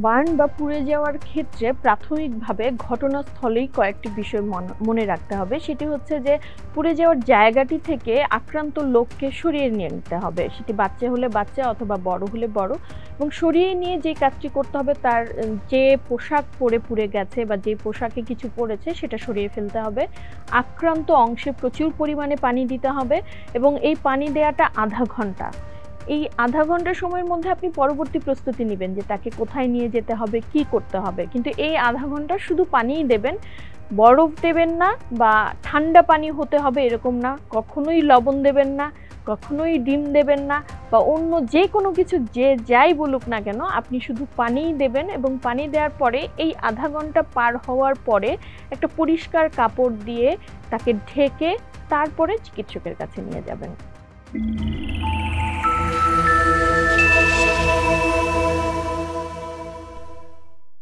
Burn বা পুড়ে যাওয়ার ক্ষেত্রে প্রাথমিকভাবে ঘটনাস্থলেই কয়েকটি বিষয় মনে রাখতে হবে। সেটি হচ্ছে যে পুড়ে যাওয়ার জায়গাটি থেকে আক্রান্ত লোককে সরিয়ে নিয়ে নিতে হবে। সেটি বাচ্চা হলে বাচ্চা অথবা বড় হলে বড়, এবং সরিয়ে নিয়ে যে কাজটি করতে হবে তার যে পোশাক পরে পুড়ে গেছে বা যে পোশাকে কিছু পড়েছে সেটা সরিয়ে ফেলতে হবে। আক্রান্ত অংশে প্রচুর পরিমাণে পানি দিতে হবে এবং এই পানি দেওয়াটা আধা ঘন্টা। এই আধা ঘন্টা সময়ের মধ্যে আপনি পরবর্তী প্রস্তুতি নেবেন যে তাকে কোথায় নিয়ে যেতে হবে, কি করতে হবে। কিন্তু এই আধা ঘন্টা শুধু পানিই দেবেন, বরফ দেবেন না বা ঠান্ডা পানি হতে হবে এরকম না, কখনোই লবণ দেবেন না, কখনোই ডিম দেবেন না বা অন্য যে কোনো কিছু যে যাই বলুক না কেন, আপনি শুধু পানিই দেবেন। এবং পানি দেওয়ার পরে এই আধা ঘন্টা পার হওয়ার পরে একটা পরিষ্কার কাপড় দিয়ে তাকে ঢেকে তারপরে চিকিৎসকের কাছে নিয়ে যাবেন।